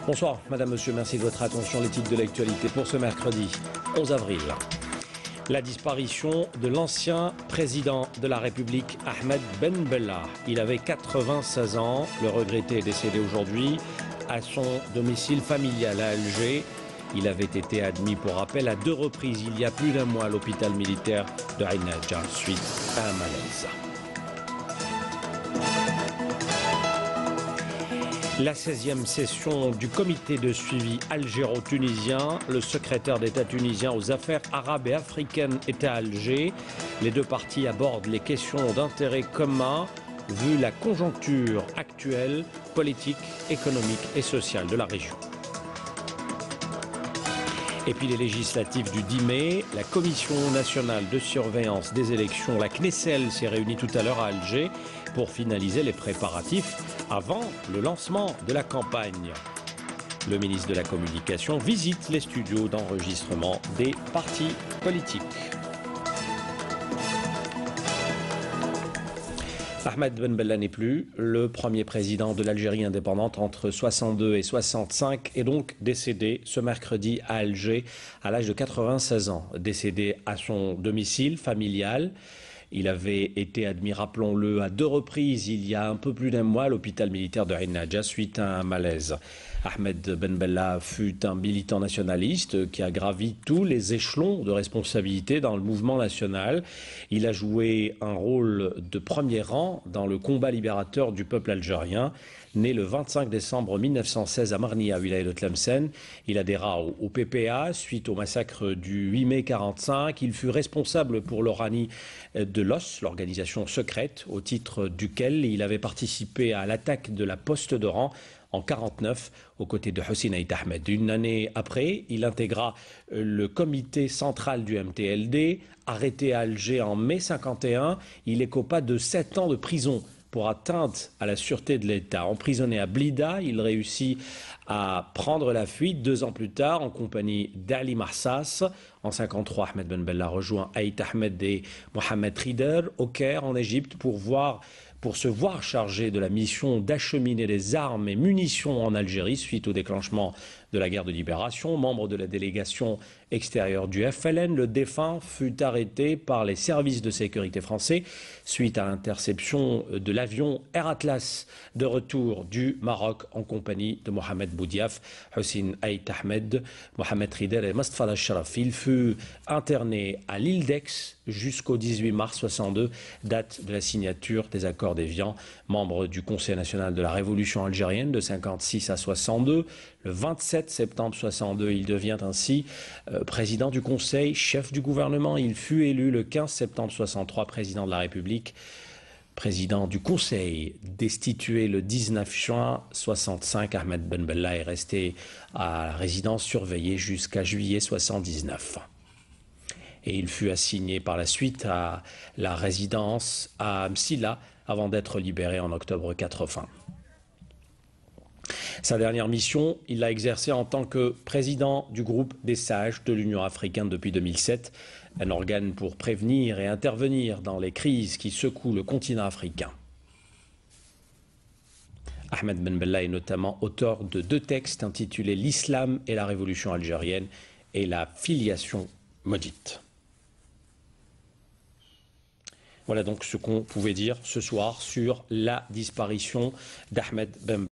Bonsoir, madame, monsieur, merci de votre attention. Les titres de l'actualité pour ce mercredi 11 avril. La disparition de l'ancien président de la République, Ahmed Ben Bella. Il avait 96 ans. Le regretté est décédé aujourd'hui à son domicile familial à Alger. Il avait été admis pour rappel à 2 reprises il y a plus d'un mois à l'hôpital militaire de Ain Nadja suite à un malaise. La 16e session du comité de suivi algéro-tunisien, le secrétaire d'État tunisien aux affaires arabes et africaines est à Alger. Les 2 parties abordent les questions d'intérêt commun vu la conjoncture actuelle, politique, économique et sociale de la région. Et puis les législatives du 10 mai, la Commission nationale de surveillance des élections, la CNESEL, s'est réunie tout à l'heure à Alger pour finaliser les préparatifs avant le lancement de la campagne. Le ministre de la Communication visite les studios d'enregistrement des partis politiques. Ahmed Ben Bella n'est plus. Le premier président de l'Algérie indépendante entre 62 et 65 est donc décédé ce mercredi à Alger à l'âge de 96 ans. Décédé à son domicile familial. Il avait été admis, rappelons-le, à 2 reprises il y a un peu plus d'un mois à l'hôpital militaire de Ain Nadja suite à un malaise. Ahmed Ben Bella fut un militant nationaliste qui a gravi tous les échelons de responsabilité dans le mouvement national. Il a joué un rôle de premier rang dans le combat libérateur du peuple algérien. Né le 25 décembre 1916 à Marnia, wilaya de Tlemcen, il adhéra au PPA suite au massacre du 8 mai 1945. Il fut responsable pour l'Oranie de l'OS, l'organisation secrète, au titre duquel il avait participé à l'attaque de la poste d'Oran en 1949, aux côtés de Hussein Ait Ahmed. Une année après, il intégra le comité central du MTLD. Arrêté à Alger en mai 1951, il écopa de 7 ans de prison pour atteinte à la sûreté de l'État. Emprisonné à Blida, il réussit à prendre la fuite 2 ans plus tard en compagnie d'Ali Marsas. En 1953, Ahmed Ben Bella rejoint Ait Ahmed et Mohamed Rider au Caire, en Égypte, pour se voir chargé de la mission d'acheminer des armes et munitions en Algérie suite au déclenchement de la guerre de libération. Membre de la délégation extérieure du FLN, le défunt fut arrêté par les services de sécurité français suite à l'interception de l'avion Air Atlas de retour du Maroc en compagnie de Mohamed Boudiaf, Hussein Ait Ahmed, Mohamed Rider et Mostafa Al-Sharaf. Il fut interné à l'île d'Aix jusqu'au 18 mars 1962, date de la signature des accords d'Évian. Membre du Conseil national de la Révolution algérienne de 1956 à 1962, le 27 septembre 1962, il devient ainsi président du Conseil, chef du gouvernement. Il fut élu le 15 septembre 1963 président de la République, président du Conseil, destitué le 19 juin 1965. Ahmed Ben Bella est resté à la résidence surveillée jusqu'à juillet 1979. Et il fut assigné par la suite à la résidence à Msila avant d'être libéré en octobre 1980. Sa dernière mission, il l'a exercée en tant que président du groupe des sages de l'Union africaine depuis 2007, un organe pour prévenir et intervenir dans les crises qui secouent le continent africain. Ahmed Ben Bella est notamment auteur de 2 textes intitulés « L'islam et la révolution algérienne » et « La filiation maudite ». Voilà donc ce qu'on pouvait dire ce soir sur la disparition d'Ahmed Ben Bella.